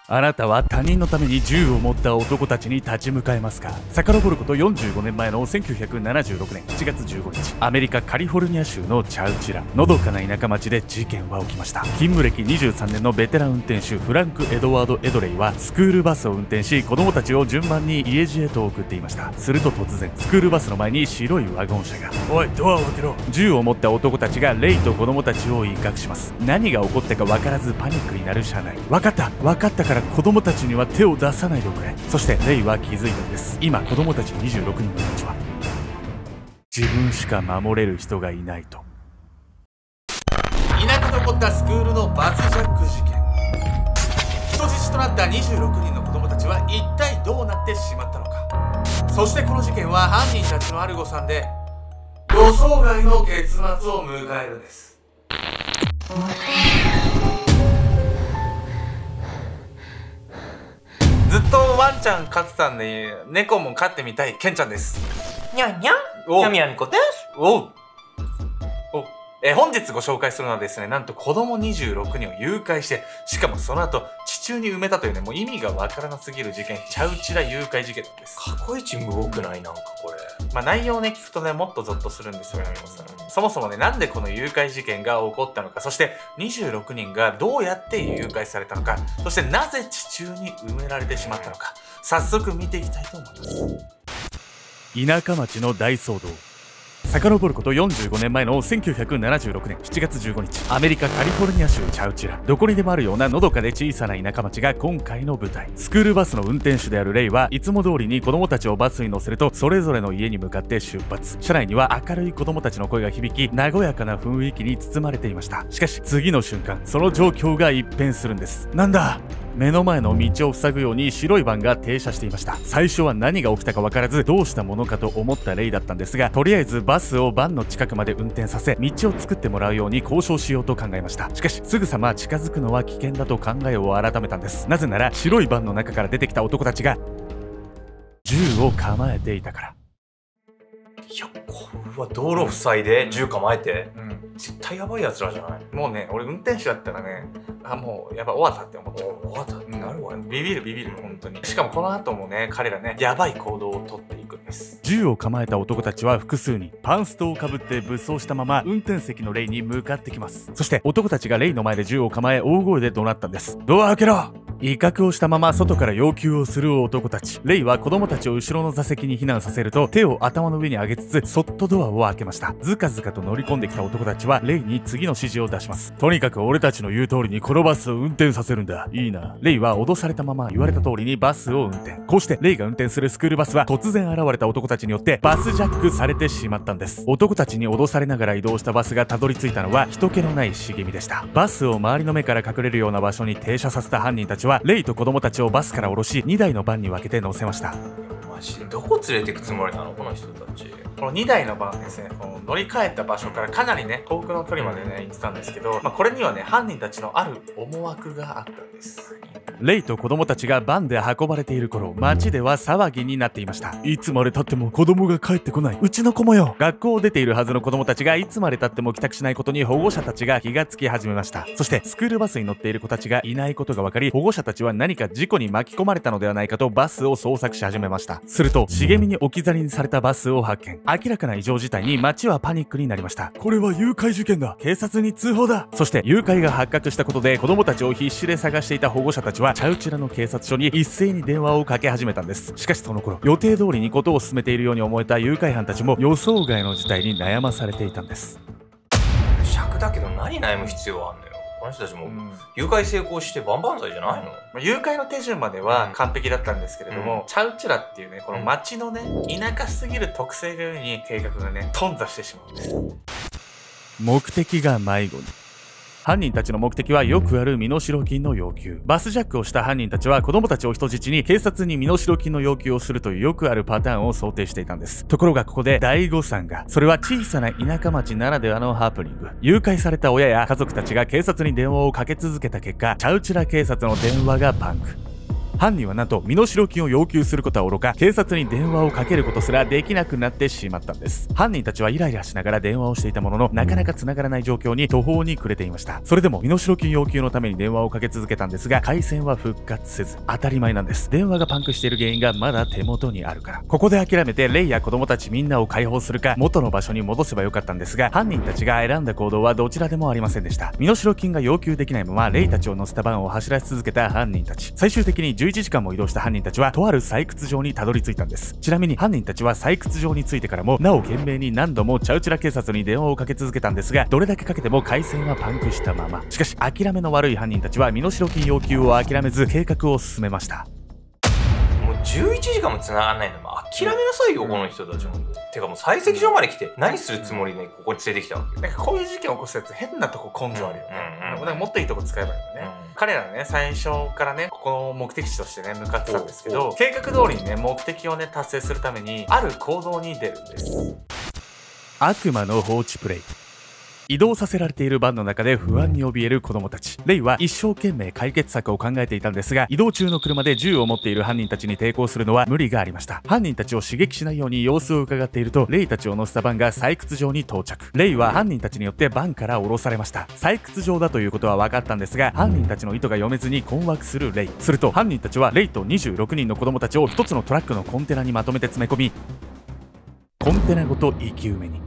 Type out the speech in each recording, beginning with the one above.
あなたは他人のために銃を持った男たちに立ち向かえますか？遡ること45年前の1976年7月15日、アメリカカリフォルニア州のチャウチラ、のどかな田舎町で事件は起きました。勤務歴23年のベテラン運転手フランク・エドワード・エドレイはスクールバスを運転し、子供たちを順番に家路へと送っていました。すると突然、スクールバスの前に白いワゴン車が。おい、ドアを開けろ。銃を持った男たちがレイと子供たちを威嚇します。何が起こったか分からずパニックになる車内。分かったから子供たちには手を出さないでおくれ。そしてレイは気づいたんです。今子供たち26人の命は自分しか守れる人がいないと。田舎で起こったスクールのバスジャック事件。人質となった26人の子供たちは一体どうなってしまったのか。そしてこの事件は犯人たちのある誤算で予想外の結末を迎えるんです。ずっとワンちゃん飼ってたんで猫も飼ってみたいケンちゃんです。にゃんにゃん、やみやみこです。本日ご紹介するのはですね、なんと子供26人を誘拐して、しかもその後地中に埋めたというね、もう意味がわからなすぎる事件、チャウチラ誘拐事件なんです。過去一無謀くない？なんかこれ。内容をね聞くとね、もっとゾッとするんですよ、山本さん。そもそもね、なんでこの誘拐事件が起こったのか、そして26人がどうやって誘拐されたのか、そしてなぜ地中に埋められてしまったのか、早速見ていきたいと思います。田舎町の大騒動。遡ること45年前の1976年7月15日、アメリカカリフォルニア州チャウチラ、どこにでもあるようなのどかで小さな田舎町が今回の舞台。スクールバスの運転手であるレイはいつも通りに子供たちをバスに乗せると、それぞれの家に向かって出発。車内には明るい子供たちの声が響き、和やかな雰囲気に包まれていました。しかし次の瞬間、その状況が一変するんです。なんだ？目の前の道を塞ぐように白いバンが停車していました。最初は何が起きたか分からず、どうしたものかと思ったレイだったんですが、とりあえずバスをバンの近くまで運転させ、道を作ってもらうように交渉しようと考えました。しかしすぐさま近づくのは危険だと考えを改めたんです。なぜなら白いバンの中から出てきた男たちが銃を構えていたから。いや、これは道路塞いで銃構えて、絶対やばいやつらじゃない？もうね、俺運転手だったらね、もうやばい、終わったって思っちゃう。終わったってなるわよ。ビビる本当に。しかもこの後もね、彼らね、やばい行動をとっていくんです。銃を構えた男たちは複数人、パンストをかぶって武装したまま運転席のレイに向かってきます。そして男たちがレイの前で銃を構え、大声で怒鳴ったんです。ドア開けろ！威嚇をしたまま外から要求をする男たち。レイは子供たちを後ろの座席に避難させると、手を頭の上に上げつつそっとドアを開けました。ずかずかと乗り込んできた男たちはレイに次の指示を出します。とにかく俺たちの言う通りにこのバスを運転させるんだ。いいな。レイは脅されたまま言われた通りにバスを運転。こうしてレイが運転するスクールバスは突然現れた男たちによってバスジャックされてしまったんです。男たちに脅されながら移動したバスがたどり着いたのは人気のない茂みでした。バスを周りの目から隠れるような場所に停車させた犯人たちはレイと子供たちをバスから降ろし、2台のバンに分けて乗せました。マジでどこ連れてくつもりなのこの人たち。この2台のバンですね、この乗り換えた場所からかなりね、遠くの距離までね、行ってたんですけど、これにはね、犯人たちのある思惑があったんです。レイと子供たちがバンで運ばれている頃、街では騒ぎになっていました。いつまで経っても子供が帰ってこない。うちの子もよ。学校を出ているはずの子供たちがいつまで経っても帰宅しないことに保護者たちが気がつき始めました。そしてスクールバスに乗っている子たちがいないことが分かり、保護者たちは何か事故に巻き込まれたのではないかとバスを捜索し始めました。すると茂みに置き去りにされたバスを発見。明らかな異常事態に街はパニックになりました。これは誘拐事件だ。警察に通報だ。そして誘拐が発覚したことで子供たちを必死で探していた保護者たちはチャウチラの警察署に一斉に電話をかけ始めたんです。しかしその頃、予定通りにことを進めているように思えた誘拐犯たちも予想外の事態に悩まされていたんです。尺だけど何悩む必要あんのよ。この人たちも誘拐成功して万々歳じゃないの？誘拐の手順までは完璧だったんですけれども、チャウチラっていうね、この街のね、田舎すぎる特性がゆえに計画がね、頓挫してしまうんです。目的が迷子に。犯人たちの目的はよくある身代金の要求。バスジャックをした犯人たちは子供たちを人質に警察に身代金の要求をするというよくあるパターンを想定していたんです。ところがここで大誤算が。それは小さな田舎町ならではのハプニング。誘拐された親や家族たちが警察に電話をかけ続けた結果、チャウチラ警察の電話がパンク。犯人はなんと身代金を要求することはおろか、警察に電話をかけることすらできなくなってしまったんです。犯人たちはイライラしながら電話をしていたものの、なかなか繋がらない状況に途方に暮れていました。それでも身代金要求のために電話をかけ続けたんですが、回線は復活せず、当たり前なんです。電話がパンクしている原因がまだ手元にあるから。ここで諦めてレイや子供たちみんなを解放するか、元の場所に戻せばよかったんですが、犯人たちが選んだ行動はどちらでもありませんでした。身代金が要求できないままレイたちを乗せたバンを走らせ続けた犯人たち。最終的に11時間も移動した犯人たちはとある採掘場にたどり着いたんです。ちなみに犯人たちは採掘場に着いてからもなお懸命に何度もチャウチュラ警察に電話をかけ続けたんですが、どれだけかけても回線はパンクしたまま。しかし諦めの悪い犯人たちは身代金要求を諦めず計画を進めました。もう11時間も繋がらないのも諦めなさいよ、この人たちも。てかもう採石場まで来て何するつもりでここに連れてきたわけ。なんかこういう事件を起こすやつ変なとこ根性あるよね。なんかもっといいとこ使えばいいよね。彼らね、最初からね、ここの目的地としてね、向かってたんですけど、計画通りにね、目的をね、達成するために、ある行動に出るんです。悪魔の放置プレイ。移動させられているバンの中で不安に怯える子供たち。レイは一生懸命解決策を考えていたんですが、移動中の車で銃を持っている犯人たちに抵抗するのは無理がありました。犯人たちを刺激しないように様子を伺っていると、レイたちを乗せたバンが採掘場に到着。レイは犯人たちによってバンから降ろされました。採掘場だということは分かったんですが、犯人たちの意図が読めずに困惑するレイ。すると犯人たちはレイと26人の子供たちを一つのトラックのコンテナにまとめて詰め込み、コンテナごと生き埋めに。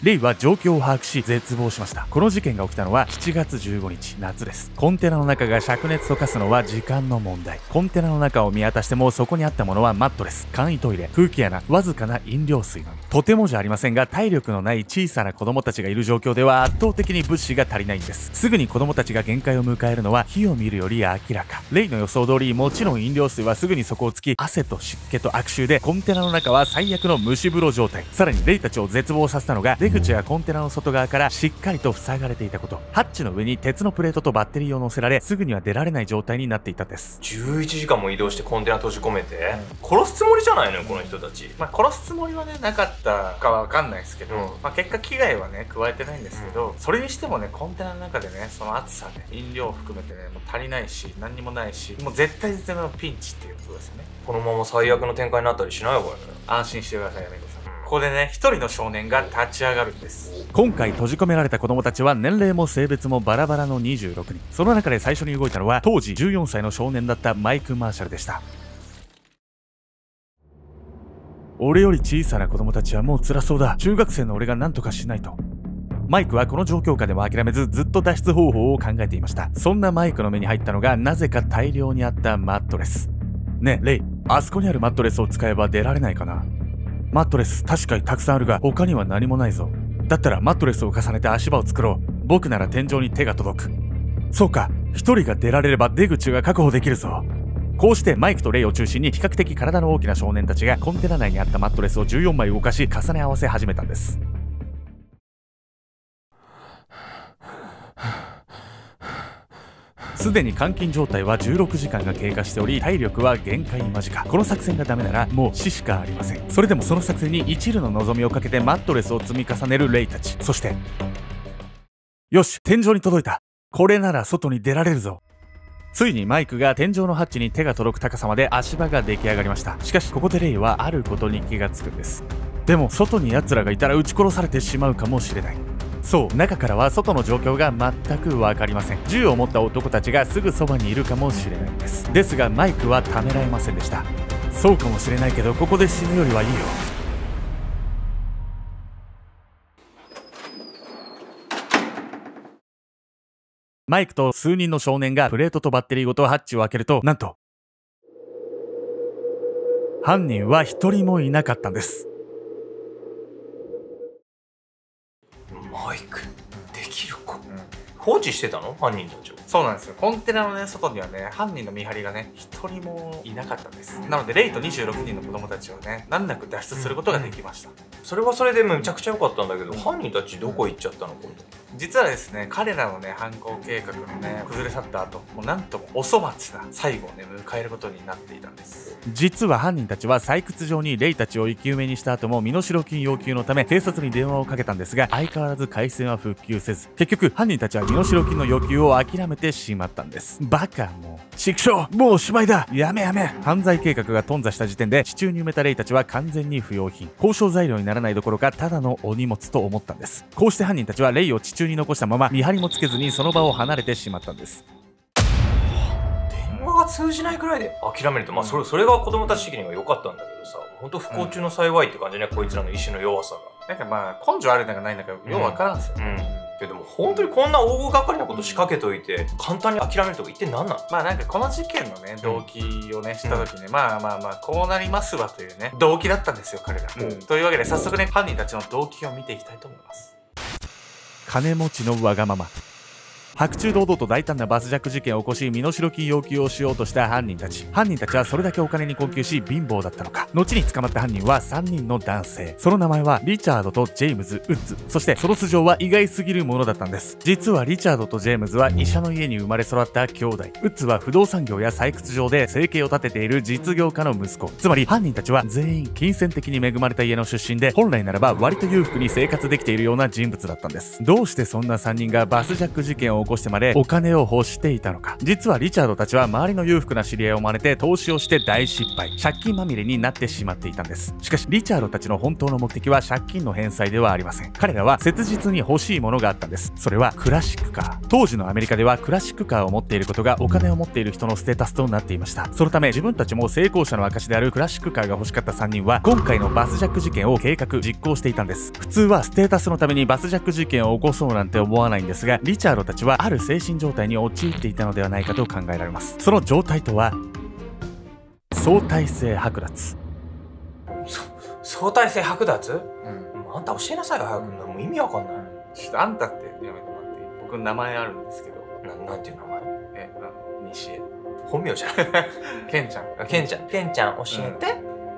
レイは状況を把握し絶望しました。この事件が起きたのは7月15日夏です。コンテナの中が灼熱と化すのは時間の問題。コンテナの中を見渡してもそこにあったものはマットレス、簡易トイレ、空気穴、わずかな飲料水のみ。とてもじゃありませんが、体力のない小さな子供たちがいる状況では圧倒的に物資が足りないんです。すぐに子供たちが限界を迎えるのは火を見るより明らか。レイの予想通り、もちろん飲料水はすぐに底をつき、汗と湿気と悪臭でコンテナの中は最悪の蒸し風呂状態。さらにレイたちを絶望させたのが、出口がコンテナの外側からしっかりと塞がれていたこと。ハッチの上に鉄のプレートとバッテリーを乗せられ、すぐには出られない状態になっていたんです。11時間も移動してコンテナ閉じ込めて、殺すつもりじゃないのよこの人たち。殺すつもりはねなかったかは分かんないですけど、結果危害はね加えてないんですけど、それにしてもねコンテナの中でねその暑さで飲料を含めてねもう足りないし何にもないし、もう絶対絶命のピンチっていうことですよね。このまま最悪の展開になったりしないよこれ。安心してください、やめてください。ここでね一人の少年が立ち上がるんです。今回閉じ込められた子供たちは年齢も性別もバラバラの26人。その中で最初に動いたのは当時14歳の少年だったマイク・マーシャルでした。俺より小さな子供たちはもう辛そうだ。中学生の俺が何とかしないと。マイクはこの状況下でも諦めず、ずっと脱出方法を考えていました。そんなマイクの目に入ったのがなぜか大量にあったマットレス。ねえレイ、あそこにあるマットレスを使えば出られないかな。マットレス確かにたくさんあるが他には何もないぞ。だったらマットレスを重ねて足場を作ろう。僕なら天井に手が届く。そうか、一人が出られれば出口が確保できるぞ。こうしてマイクとレイを中心に比較的体の大きな少年たちがコンテナ内にあったマットレスを14枚動かし重ね合わせ始めたんです。すでに監禁状態は16時間が経過しており、体力は限界間近。この作戦がダメならもう死しかありません。それでもその作戦に一縷の望みをかけてマットレスを積み重ねるレイたち。そしてよし、天井に届いた。これなら外に出られるぞ。ついにマイクが天井のハッチに手が届く高さまで足場が出来上がりました。しかしここでレイはあることに気がつくんです。でも外に奴らがいたら撃ち殺されてしまうかもしれない。そう、中からは外の状況が全く分かりません。銃を持った男たちがすぐそばにいるかもしれないんです。ですがマイクはためらえませんでした。そうかもしれないけどここで死ぬよりはいいよ。マイクと数人の少年がプレートとバッテリーごとハッチを開けると、なんと犯人は一人もいなかったんです。マイクできるか、放置してたの犯人たちを。そうなんですよ。コンテナのね外にはね犯人の見張りがね一人もいなかったんです。なのでレイと26人の子供たちはね難なく脱出することができました。それはそれでめちゃくちゃ良かったんだけど、犯人たちどこ行っちゃったの今度。実はですね、彼らのね犯行計画のね崩れ去った後、もうなんともお粗末な最後をね迎えることになっていたんです。実は犯人たちは採掘場にレイたちを生き埋めにした後も身代金要求のため警察に電話をかけたんですが、相変わらず回線は復旧せず、結局犯人たちは身代金の要求を諦めてしまったんです。バカもう畜生、もうおしまいだ、やめ。犯罪計画が頓挫した時点で地中に埋めたレイたちは完全に不要品、交渉材料にならないどころかただのお荷物と思ったんです。こうして犯人たちはレイを地中に残したまま見張りもつけずにその場を離れてしまったんです。電話が通じないくらいで諦めると、まあそれが子供たち的には良かったんだけどさ、本当不幸中の幸いって感じね、こいつらの意志の弱さが。なんかまあ根性あるのかないのかようわからんすよ。でも本当にこんな大掛かりなこと仕掛けといて簡単に諦めるとか一体何なの？まあなんかこの事件のね動機をねした時ね、まあこうなりますわというね動機だったんですよ彼ら。というわけで早速ね犯人たちの動機を見ていきたいと思います。金持ちのわがまま。白昼堂々と大胆なバスジャック事件を起こし身代金要求をしようとした犯人たちはそれだけお金に困窮し貧乏だったのか。後に捕まった犯人は3人の男性、その名前はリチャードとジェームズ・ウッズ、そしてその素性は意外すぎるものだったんです。実はリチャードとジェームズは医者の家に生まれ育った兄弟、ウッズは不動産業や採掘場で生計を立てている実業家の息子。つまり犯人たちは全員金銭的に恵まれた家の出身で、本来ならば割と裕福に生活できているような人物だったんです。どうしてそんな3人がバスジャック事件を起こしてまでお金を欲していたのか。実はリチャードたちは周りの裕福な知り合いを真似て投資をして大失敗、借金まみれになってしまっていたんです。しかしリチャードたちの本当の目的は借金の返済ではありません。彼らは切実に欲しいものがあったんです。それはクラシックカー。当時のアメリカではクラシックカーを持っていることがお金を持っている人のステータスとなっていました。そのため自分たちも成功者の証であるクラシックカーが欲しかった3人は今回のバスジャック事件を計画実行していたんです。普通はステータスのためにバスジャック事件を起こそうなんて思わないんですが、リチャードたちはある精神状態に陥っていたのではないかと考えられます。その状態とは相対性剥奪。相対性剥奪？あんた教えなさいよ早く。もう意味わかんない。ちょっとあんたってやめてもらっていい？僕の名前あるんですけど。なんていう名前？西江。本名じゃん。ケンちゃん教えて。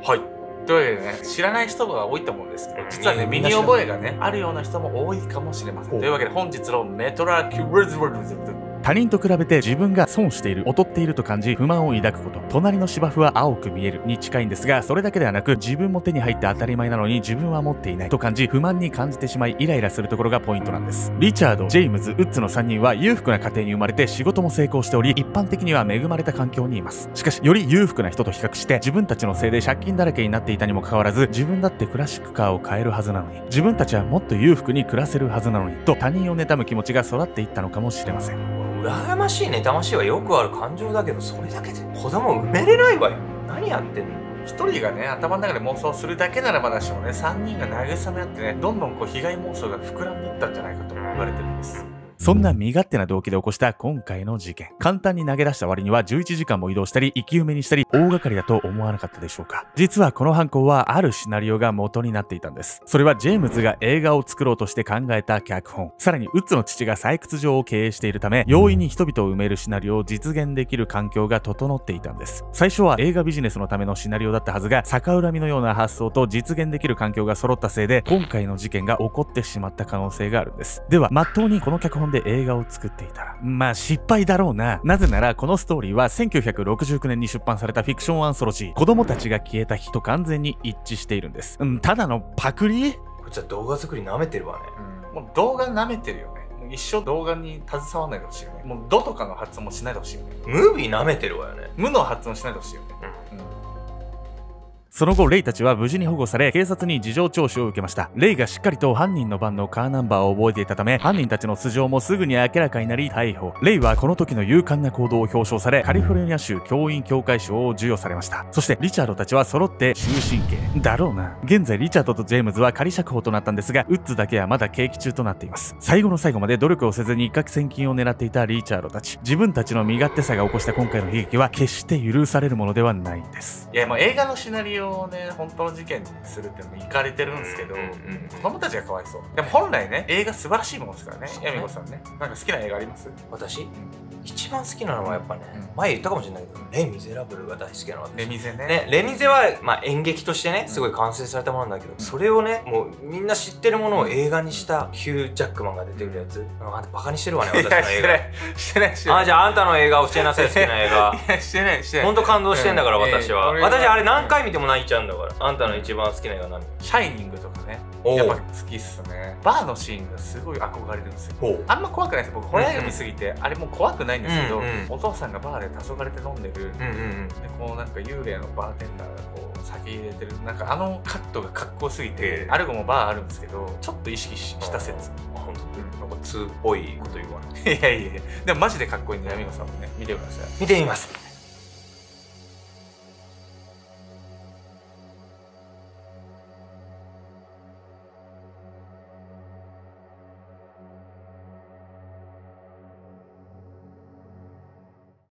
はい。というわけでね、知らない人が多いと思うんですけど、実はね、身に覚えがね、あるような人も多いかもしれません。というわけで本日のメトラキューズワード。他人と比べて自分が損している、劣っていると感じ不満を抱くこと。隣の芝生は青く見えるに近いんですが、それだけではなく自分も手に入って当たり前なのに自分は持っていないと感じ不満に感じてしまいイライラするところがポイントなんです。リチャード、ジェームズ、ウッズの3人は裕福な家庭に生まれて仕事も成功しており、一般的には恵まれた環境にいます。しかしより裕福な人と比較して自分たちのせいで借金だらけになっていたにもかかわらず、自分だってクラシックカーを買えるはずなのに、自分たちはもっと裕福に暮らせるはずなのにと他人を妬む気持ちが育っていったのかもしれません。羨ましい妬ましいはよくある感情だけど、それだけで子供産めれないわよ。何やってんの？一人がね頭の中で妄想するだけならまだしもね、3人が慰め合ってね、どんどんこう被害妄想が膨らんでいったんじゃないかと言われてるんです。そんな身勝手な動機で起こした今回の事件。簡単に投げ出した割には11時間も移動したり生き埋めにしたり大掛かりだと思わなかったでしょうか。実はこの犯行はあるシナリオが元になっていたんです。それはジェームズが映画を作ろうとして考えた脚本。さらにウッズの父が採掘場を経営しているため、容易に人々を埋めるシナリオを実現できる環境が整っていたんです。最初は映画ビジネスのためのシナリオだったはずが、逆恨みのような発想と実現できる環境が揃ったせいで今回の事件が起こってしまった可能性があるんです。では真っ当にこの脚本で映画を作っていたら、まあ失敗だろうな。なぜならこのストーリーは1969年に出版されたフィクションアンソロジー、子供たちが消えた日と完全に一致しているんです。ただのパクリ？こいつは動画作り舐めてるわね。もう動画舐めてるよね。一生動画に携わらないでほしいよね。もうドとかの発音もしないでほしいよね。ムービー舐めてるわよね。無の発音しないでほしいよね。その後レイたちは無事に保護され警察に事情聴取を受けました。レイがしっかりと犯人の番のカーナンバーを覚えていたため、犯人たちの素性もすぐに明らかになり逮捕。レイはこの時の勇敢な行動を表彰され、カリフォルニア州教員協会賞を授与されました。そしてリチャードたちは揃って終身刑だろうな。現在リチャードとジェームズは仮釈放となったんですが、ウッズだけはまだ刑期中となっています。最後の最後まで努力をせずに一攫千金を狙っていたリチャードたち。自分たちの身勝手さが起こした今回の悲劇は決して許されるものではないんです。いやもう映画のシナリオをね、本当の事件にするっていうのもいかれてるんですけど、子供たちがかわいそう。でも本来ね、映画素晴らしいものですからね。ヤミコさんね、なんか好きな映画あります？私、一番好きなのはやっぱね、前言ったかもしれないけど、レ・ミゼラブルが大好きなの。レミゼね。レ・ミゼは、まあ、演劇としてね、すごい完成されたものなんだけど、それをね、もうみんな知ってるものを映画にしたヒュー・ジャックマンが出てくるやつ。あんたバカにしてるわね、私の映画。してない。じゃああんたの映画教えなさい、好きな映画。いや、してない。ほんと感動してんだから、私は。私あれ何回見ても泣いちゃうんだから。あんたの一番好きな映画何？シャイニングとかね。おーやっぱ好きっすね。バーのシーンがすごい憧れるんですよ。ほう。あんま怖くないです。僕ホラー映画見すぎて、あれもう怖くないんですけど、うんうんお父さんがバーで黄昏て飲んでる、うんうんうん。でこうなんか幽霊のバーテンダーがこう酒入れてる、なんかあのカットがかっこよすぎて、アルゴもバーあるんですけど、ちょっと意識した説。あ、本当。なんか2っぽいこと言わない。いやいやいや、でもマジでかっこいいんで、ヤミゴさんもね見てください。見てみます。